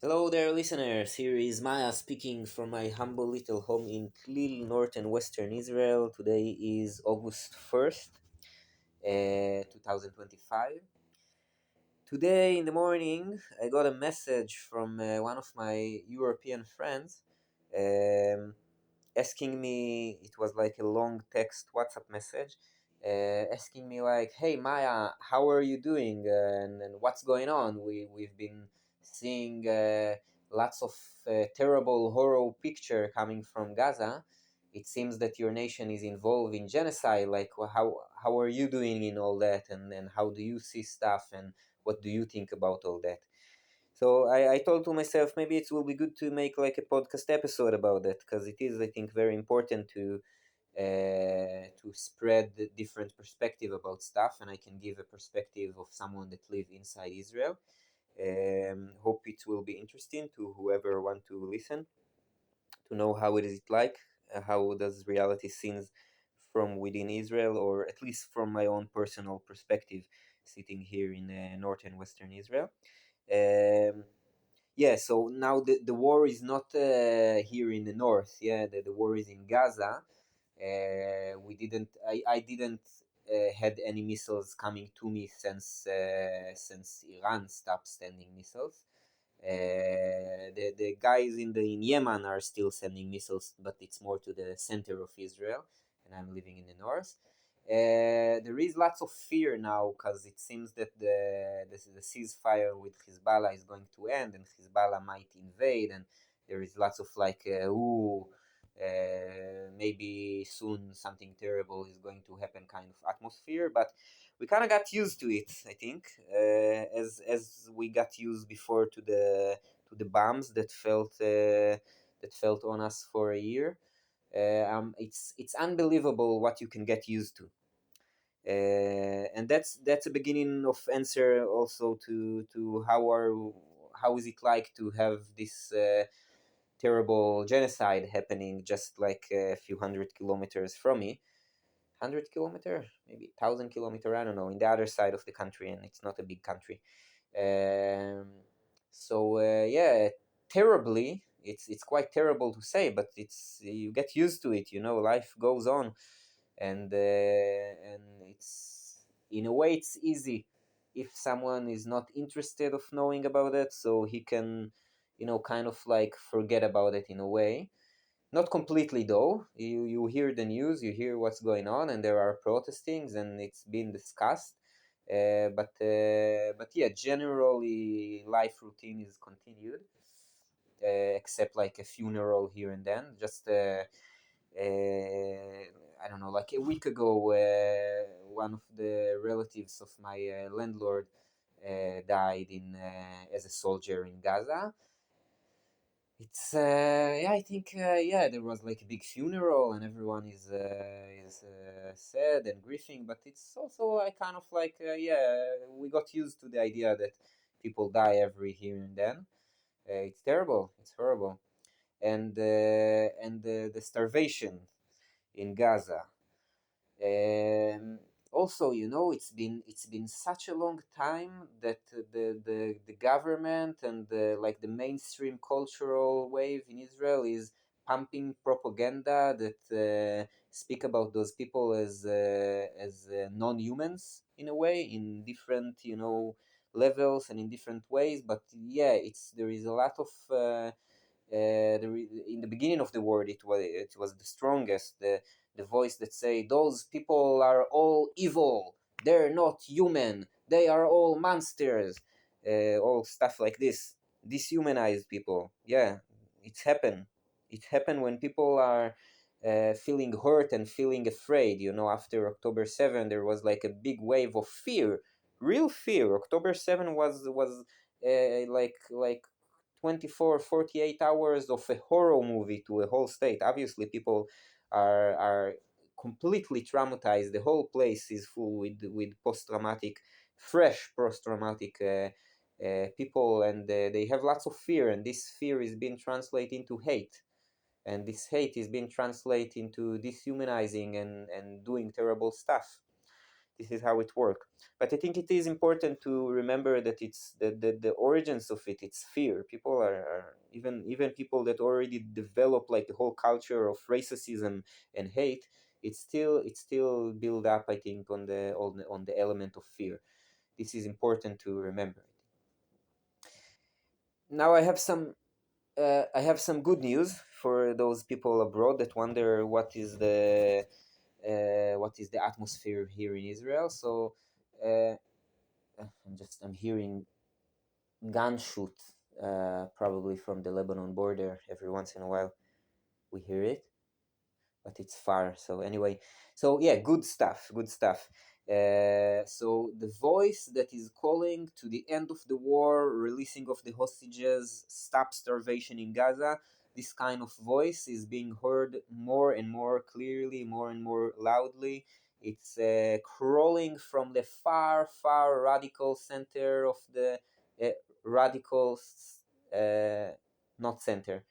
Hello there, listeners. Here is Maya speaking from my humble little home in Klil, northern western Israel. Today is August 1st, 2025. Today in the morning, I got a message from one of my European friends um, asking me, it was like a long text WhatsApp message, asking me like, "Hey Maya, how are you doing? And what's going on? We've been seeing lots of terrible horror picture coming from Gaza. It seems that your nation is involved in genocide. Like, how are you doing in all that? And how do you see stuff? And what do you think about all that?" So I told to myself maybe it will be good to make like a podcast episode about that because it is, I think, very important to spread the different perspective about stuff, and I can give a perspective of someone that live inside Israel. Hope it will be interesting to whoever want to listen to know how it is like, how does reality scenes from within Israel, or at least from my own personal perspective, sitting here in northern western Israel. Um, yeah, so now the war is not here in the north. Yeah, the war is in Gaza. I didn't had any missiles coming to me since Iran stopped sending missiles. The guys in Yemen are still sending missiles, but it's more to the center of Israel, and I'm living in the north. There is lots of fear now because it seems that the ceasefire with Hezbollah is going to end, and Hezbollah might invade, and there is lots of like, maybe soon something terrible is going to happen kind of atmosphere. But we kind of got used to it, I think, as we got used before to the bombs that felt on us for a year. It's unbelievable what you can get used to, and that's a beginning of answer also to how is it like to have this terrible genocide happening just like a few hundred kilometers from me. 100 kilometer, maybe 1,000 kilometer, I don't know, in the other side of the country, and it's not a big country. Yeah, terribly. It's quite terrible to say, but it's you get used to it. Life goes on, and it's in a way it's easy if someone is not interested of knowing about it, so he can, kind of like forget about it in a way. Not completely though. You hear the news, you hear what's going on, and there are protestings, and it's been discussed. But yeah, generally life routine is continued, except like a funeral here and then. Just I don't know, like a week ago, one of the relatives of my landlord died in as a soldier in Gaza. It's yeah, I think yeah, there was like a big funeral and everyone is sad and grieving, but it's also I kind of like yeah, we got used to the idea that people die every here and then. It's terrible, it's horrible, and the starvation in Gaza. Um, Also, it's been such a long time that the government and the mainstream cultural wave in Israel is pumping propaganda that speak about those people as non-humans in a way, in different levels and in different ways. But yeah, there is a lot of in the beginning of the word, it was the strongest, the voice that say those people are all evil, they're not human, they are all monsters, all stuff like this, dehumanize people. Yeah, it's happened. It happened when people are feeling hurt and feeling afraid. After October 7 there was like a big wave of fear, real fear. October 7 was like 24, 48 hours of a horror movie to a whole state. Obviously people are completely traumatized. The whole place is full with post-traumatic, fresh post-traumatic people, and they have lots of fear, and this fear is being translated into hate, and this hate is being translated into dehumanizing and doing terrible stuff. This is how it works. But I think it is important to remember that it's the origins of it. It's fear. People are even people that already develop like the whole culture of racism and hate. It's still built up, I think, on the element of fear. This is important to remember. Now I have some good news for those people abroad that wonder what is the atmosphere here in Israel. So uh, I'm hearing gunshot probably from the Lebanon border every once in a while. We hear it, but it's far. So anyway, so yeah, good stuff, good stuff. So the voice that is calling to the end of the war, releasing of the hostages, stop starvation in Gaza. This kind of voice is being heard more and more clearly, more and more loudly. It's crawling from the far, far radical center of the uh, radical, uh, not center,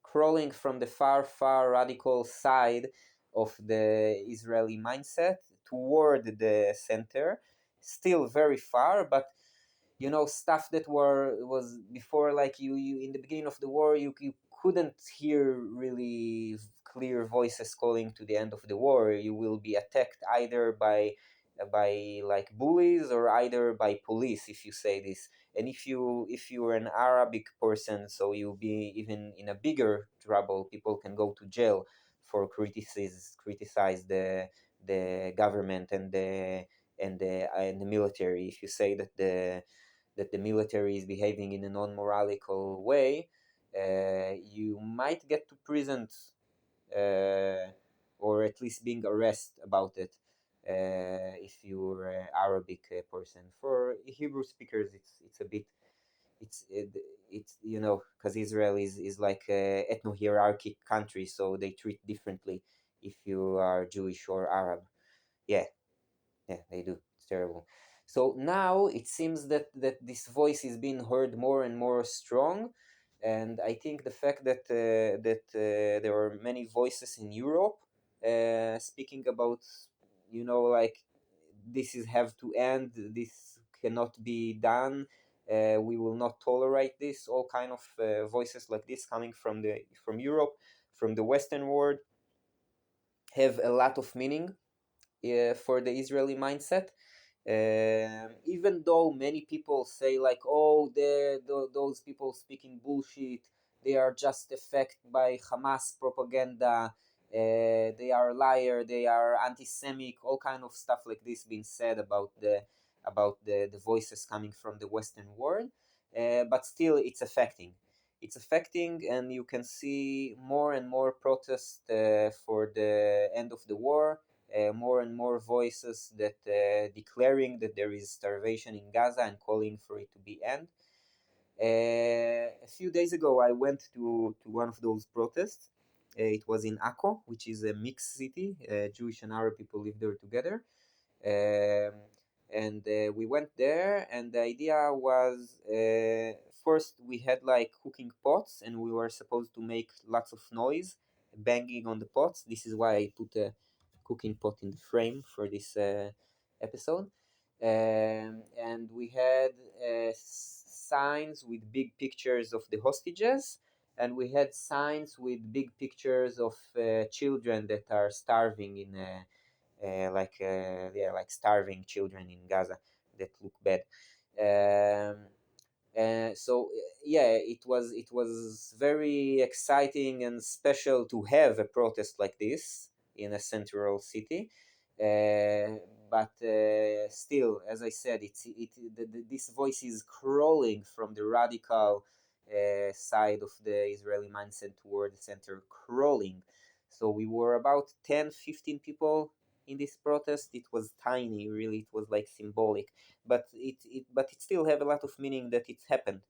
crawling from the far, far radical side of the Israeli mindset toward the center, still very far, but stuff that was before, like you in the beginning of the war, you couldn't hear really clear voices calling to the end of the war. You will be attacked either by like bullies or either by police if you say this. And if you're an Arabic person, so you'll be even in a bigger trouble. People can go to jail for criticize the government and the military. If you say that the military is behaving in a non-moralical way, you might get to prison, uh, or at least being arrested about it, if you're an Arabic person. For Hebrew speakers, it's a bit it's because Israel is like a ethno hierarchic country, so they treat differently if you are Jewish or Arab. Yeah, yeah, they do. It's terrible. So now it seems that this voice is being heard more and more strong, and I think the fact that there are many voices in Europe speaking about, like, this is have to end. This cannot be done. We will not tolerate this. All kind of voices like this coming from Europe, from the Western world, have a lot of meaning for the Israeli mindset. Even though many people say like, oh, those people speaking bullshit, they are just affected by Hamas propaganda, they are liar, they are anti-Semitic, all kind of stuff like this being said about the voices coming from the Western world, but still it's affecting, and you can see more and more protests for the end of the war, more and more voices that declaring that there is starvation in Gaza and calling for it to be end. A few days ago, I went to one of those protests. It was in Akko, which is a mixed city. Jewish and Arab people live there together. Um, and we went there, and the idea was, first we had like cooking pots, and we were supposed to make lots of noise banging on the pots. This is why I put a cooking pot in the frame for this episode. And we had signs with big pictures of the hostages, and we had signs with big pictures of children that are starving in like starving children in Gaza that look bad. Um, so yeah, it was very exciting and special to have a protest like this in a central city. But still, as I said, this voice is crawling from the radical side of the Israeli mindset toward the center, crawling. So we were about 10, 15 people in this protest. It was tiny, really. It was like symbolic, but it still have a lot of meaning that it happened.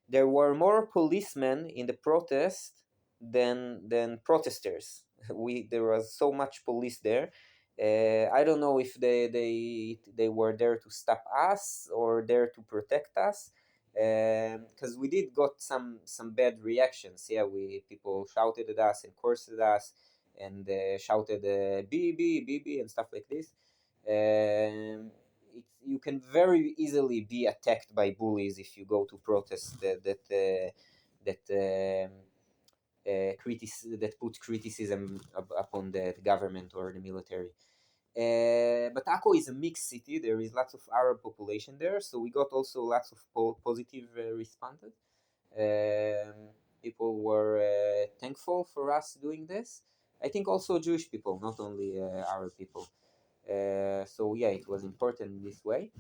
There were more policemen in the protest than protesters. There was so much police there. I don't know if they were there to stop us or there to protect us, because we did got some bad reactions. Yeah, we people shouted at us and cursed at us and shouted "BB BB" and stuff like this. You can very easily be attacked by bullies if you go to protest that put criticism upon the government or the military. But Akko is a mixed city. There is lots of Arab population there, so we got also lots of positive responses. Um, People were thankful for us doing this. I think also Jewish people, not only Arab people. So yeah, it was important in this way.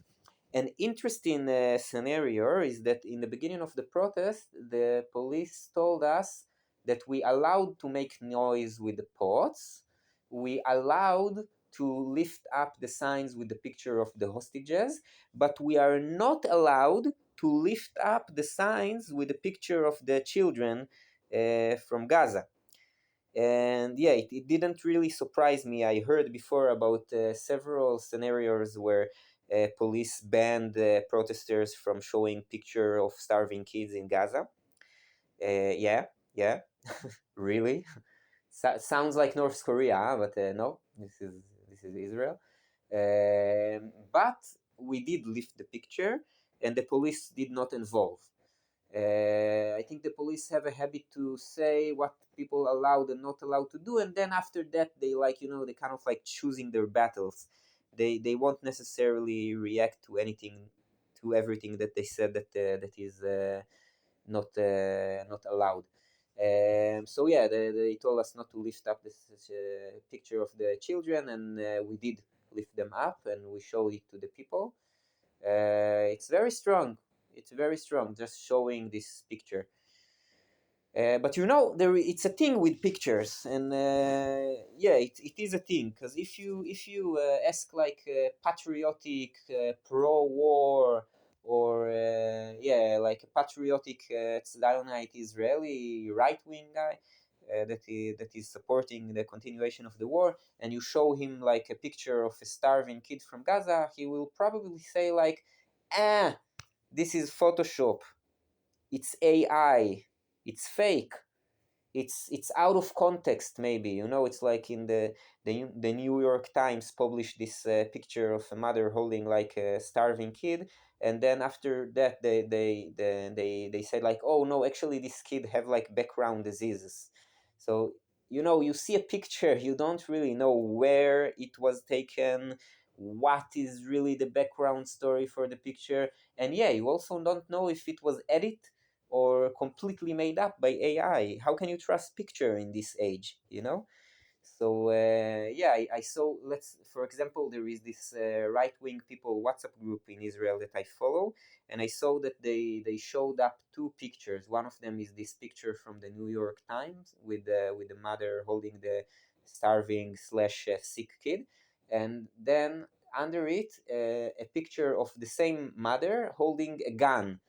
An interesting scenario is that in the beginning of the protest, the police told us that we allowed to make noise with the pots, we allowed to lift up the signs with the picture of the hostages, but we are not allowed to lift up the signs with the picture of the children from Gaza. And yeah, it didn't really surprise me. I heard before about several scenarios where police banned protesters from showing picture of starving kids in Gaza. Yeah, yeah, really. Sounds like North Korea, but no, this is Israel. But we did lift the picture, and the police did not involve. I think the police have a habit to say what people allowed and not allowed to do, and then after that they they kind of like choosing their battles. They won't necessarily react to anything, to everything that they said that is not allowed. So yeah, they told us not to lift up this picture of the children, and we did lift them up and we showed it to the people. It's very strong. It's very strong, just showing this picture. But it's a thing with pictures, and yeah, it is a thing because if you ask like patriotic, pro-war, or yeah, like a patriotic Zionite Israeli right-wing guy that is supporting the continuation of the war, and you show him like a picture of a starving kid from Gaza, he will probably say like, "Ah, this is Photoshop. It's AI. It's fake. It's out of context, maybe." It's like in the New York Times published this picture of a mother holding like a starving kid, and then after that they said like, "Oh no, actually this kid have like background diseases." So you see a picture, you don't really know where it was taken, what is really the background story for the picture, and yeah, you also don't know if it was edited or completely made up by AI. How can you trust picture in this age? So yeah, I saw. Let's, for example, there is this right wing people WhatsApp group in Israel that I follow, and I saw that they showed up two pictures. One of them is this picture from the New York Times with the mother holding the starving slash sick kid, and then under it a picture of the same mother holding a gun,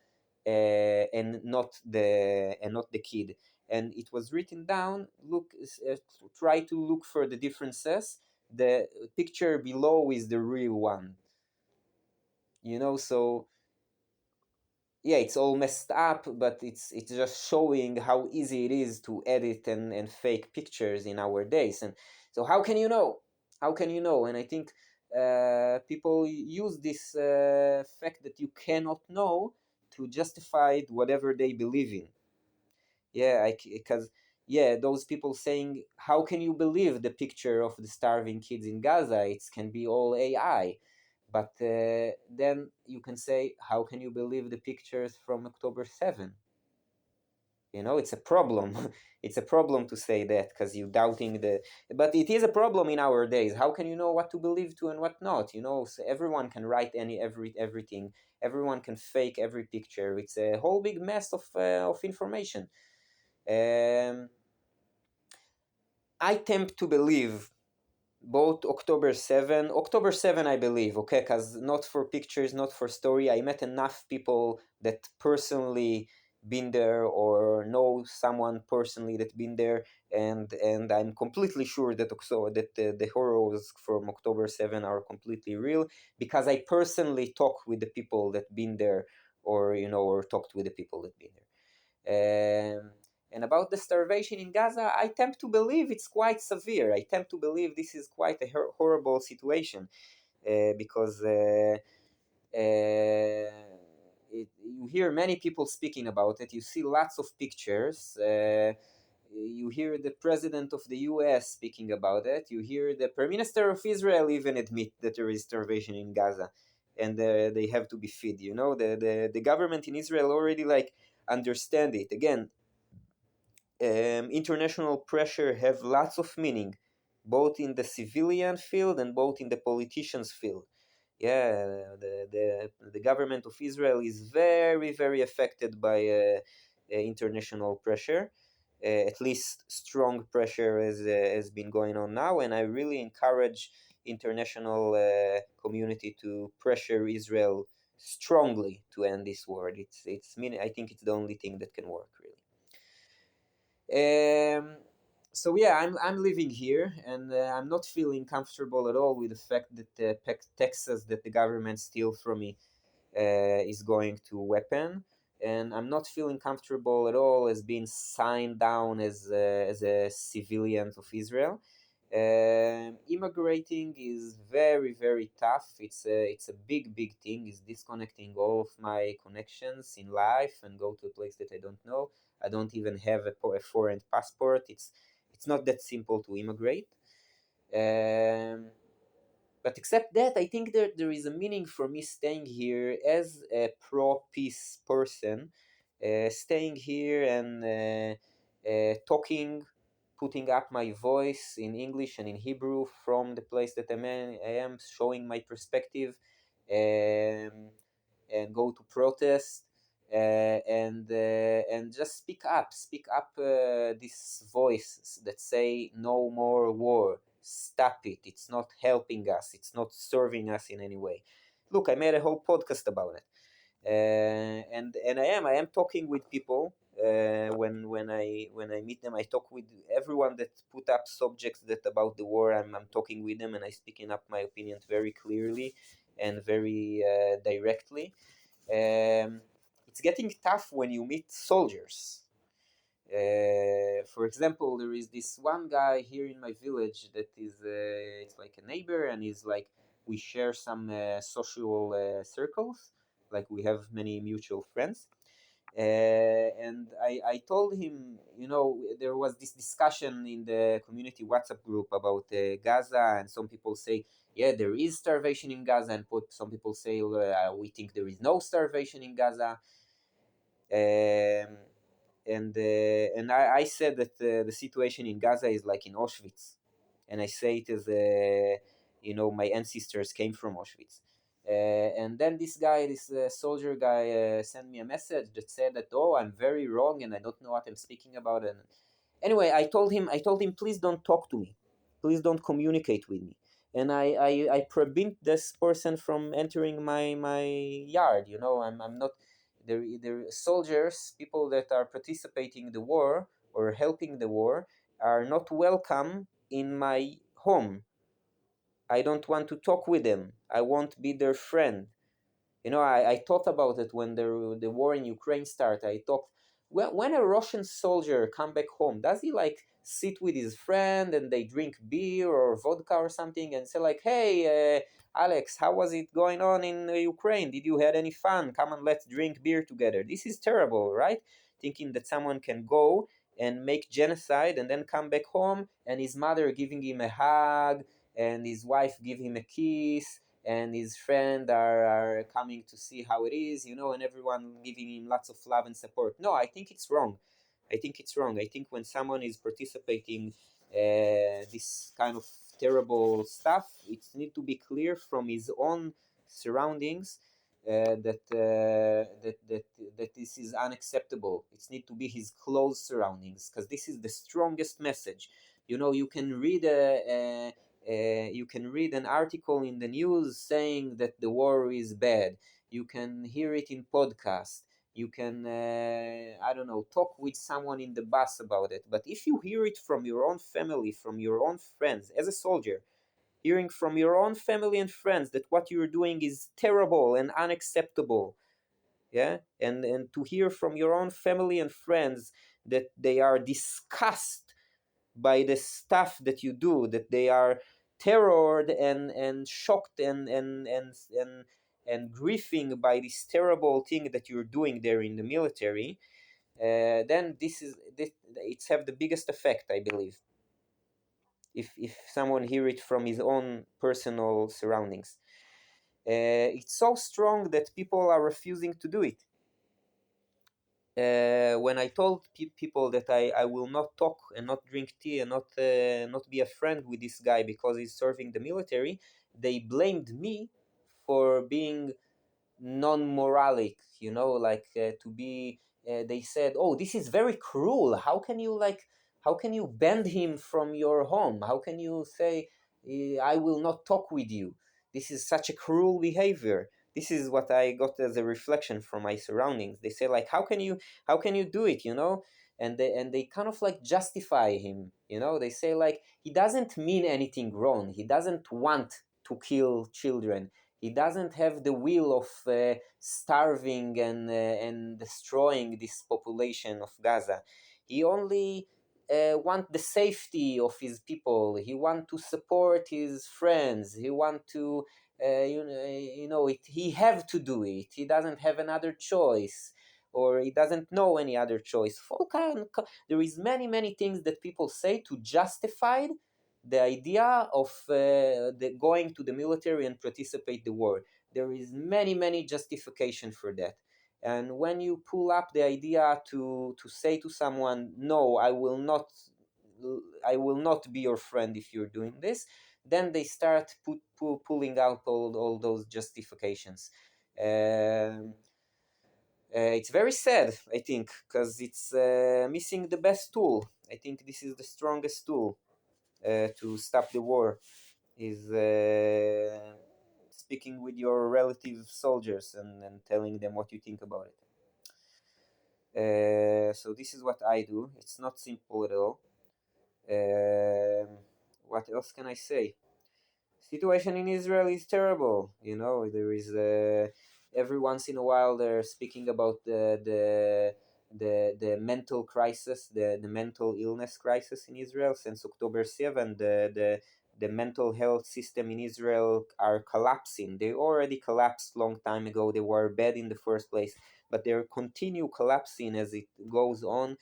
and not the kid, and it was written down, look, try to look for the differences. The picture below is the real one. So yeah, it's all messed up, but it's just showing how easy it is to edit and fake pictures in our days. And so how can you know? And I think people use this fact that you cannot know to justify whatever they believe in. Yeah, because yeah, those people saying, how can you believe the picture of the starving kids in Gaza? It can be all AI. But then you can say, how can you believe the pictures from October 7? It's a problem. It's a problem to say that because you doubting the. But it is a problem in our days. How can you know what to believe to and what not? So everyone can write everything. Everyone can fake every picture. It's a whole big mess of information. Um, I tend to believe both October 7 I believe, okay, because not for pictures, not for story. I met enough people that personally been there or know someone personally that been there, and I'm completely sure that the horrors from October 7 are completely real, because I personally talk with the people that been there, or talked with the people that been there. And about the starvation in Gaza, I tend to believe it's quite severe. I tend to believe this is quite a horrible situation. because you hear many people speaking about it. You see lots of pictures. You hear the president of the US speaking about it. You hear the prime minister of Israel even admit that there is starvation in Gaza, and they have to be fed. The government in Israel already like understand it. Again, international pressure have lots of meaning, both in the civilian field and both in the politicians field. Yeah, the government of Israel is very, very affected by international pressure. At least strong pressure has been going on now, and I really encourage international community to pressure Israel strongly to end this war. I think it's the only thing that can work really. So yeah, I'm living here, and I'm not feeling comfortable at all with the fact that the Texas that the government steal from me is going to weapon, and I'm not feeling comfortable at all as being signed down as a civilian of Israel. Immigrating is very, very tough. It's a big thing. It's disconnecting all of my connections in life and go to a place that I don't know. I don't even have a foreign passport. It's not that simple to immigrate. But except that, I think there is a meaning for me staying here as a pro-peace person, staying here and talking, putting up my voice in English and in Hebrew from the place that I am showing my perspective, and go to protest, and just speak up this voice that say no more war, stop it, it's not helping us, it's not serving us in any way. Look, I made a whole podcast about it, and I am talking with people. When I meet them, I talk with everyone that put up subjects that about the war. I'm talking with them, and I speaking up my opinion very clearly and very directly. It's getting tough when you meet soldiers. For example, there is this one guy here in my village that is it's like a neighbor, and he's like we share some social circles, like we have many mutual friends. And I told him, there was this discussion in the community WhatsApp group about Gaza, and some people say, yeah, there is starvation in Gaza, and some people say, we think there is no starvation in Gaza. Um, and I said that the situation in Gaza is like in Auschwitz, and I say it as my ancestors came from Auschwitz. And then this soldier guy, sent me a message that said that, oh, I'm very wrong and I don't know what I'm speaking about. And anyway, I told him, please don't talk to me, please don't communicate with me. And I prevent this person from entering my yard. I'm not the soldiers, people that are participating in the war or helping the war, are not welcome in my home. I don't want to talk with them. I won't be their friend. I thought about it when the war in Ukraine started. I thought, when a Russian soldier come back home, does he like sit with his friend and they drink beer or vodka or something and say like, hey, Alex, how was it going on in Ukraine? Did you had any fun? Come on, let's drink beer together. This is terrible, right? Thinking that someone can go and make genocide and then come back home and his mother giving him a hug and his wife give him a kiss and his friend are coming to see how it is, and everyone giving him lots of love and support. No, I think it's wrong. I think when someone is participating this kind of terrible stuff, it needs to be clear from his own surroundings that this is unacceptable. It needs to be his close surroundings, because this is the strongest message. You can read an article in the news saying that the war is bad. You can hear it in podcast. You can, I don't know, talk with someone in the bus about it. But if you hear it from your own family, from your own friends, as a soldier, hearing from your own family and friends that what you're doing is terrible and unacceptable, yeah, and to hear from your own family and friends that they are disgusted by the stuff that you do, that they are terrored and shocked and grieving by this terrible thing that you're doing there in the military, then it's have the biggest effect, I believe, if someone hear it from his own personal surroundings. It's so strong that people are refusing to do it. When I told people that I will not talk and not drink tea and not be a friend with this guy because he's serving the military, they blamed me for being non-moralic, like to be. They said, "Oh, this is very cruel. How can you bend him from your home? How can you say, I will not talk with you? This is such a cruel behavior." This is what I got as a reflection from my surroundings. They say, like, how can you do it, and they kind of like justify him. They say, like, he doesn't mean anything wrong. He doesn't want to kill children. He doesn't have the will of starving and destroying this population of Gaza. He only want the safety of his people. He want to support his friends. He want to he have to do it. He doesn't have another choice, or he doesn't know any other choice. There is many things that people say to justify the idea of going to the military and participate the war. There is many justification for that. And when you pull up the idea to say to someone, no, I will not be your friend if you're doing this, then they start pulling out all those justifications. Um, it's very sad, I think, because it's missing the best tool. I think this is the strongest tool to stop the war, is speaking with your relative soldiers and telling them what you think about it. So this is what I do. It's not simple at all. What else can I say? Situation in Israel is terrible. There is every once in a while they're speaking about the mental crisis, the mental illness crisis in Israel since October 7th. The mental health system in Israel are collapsing. They already collapsed long time ago. They were bad in the first place, but they continue collapsing as it goes on.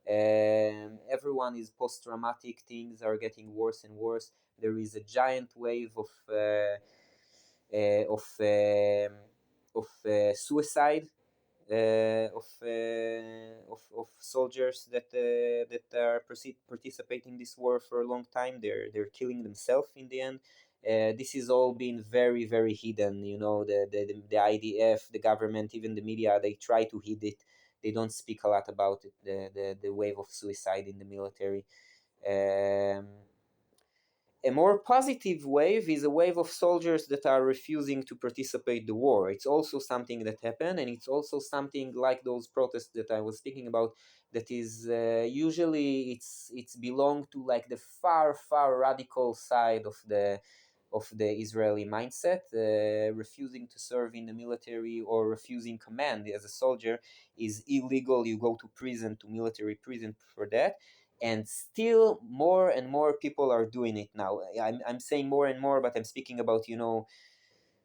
Everyone is post-traumatic. Things are getting worse and worse. There is a giant wave uh, of um suicide of soldiers that are participating in this war for a long time. They're killing themselves in the end. This is all being very hidden. The IDF, the government, even the media, they try to hide it. They don't speak a lot about it. The wave of suicide in the military. Um, a more positive wave is a wave of soldiers that are refusing to participate in the war. It's also something that happened, and it's also something like those protests that I was speaking about. That is usually it's belong to like the far radical side of the Israeli mindset. Refusing to serve in the military or refusing command as a soldier is illegal. You go to prison, to military prison for that, and still more and more people are doing it now. I'm saying more and more, but I'm speaking about,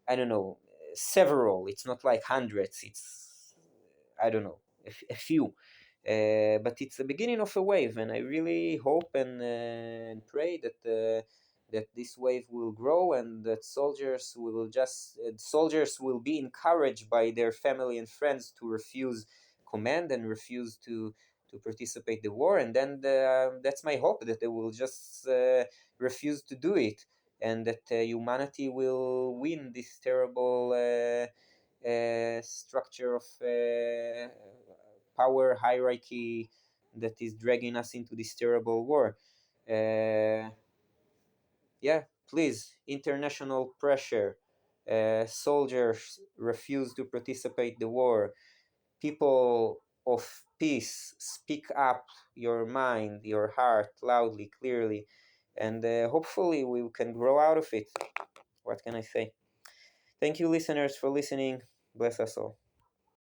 I don't know, several. It's not like hundreds. It's, I don't know, a few. But it's the beginning of a wave, and I really hope and pray that this wave will grow, and that soldiers will be encouraged by their family and friends to refuse command and refuse to participate the war, and then that's my hope, that they will just refuse to do it, and that humanity will win this terrible structure of power hierarchy that is dragging us into this terrible war. Uh, yeah, please, international pressure. Soldiers refuse to participate the war. People of peace, speak up your mind, your heart loudly, clearly, and hopefully we can grow out of it. What can I say? Thank you, listeners, for listening. Bless us all.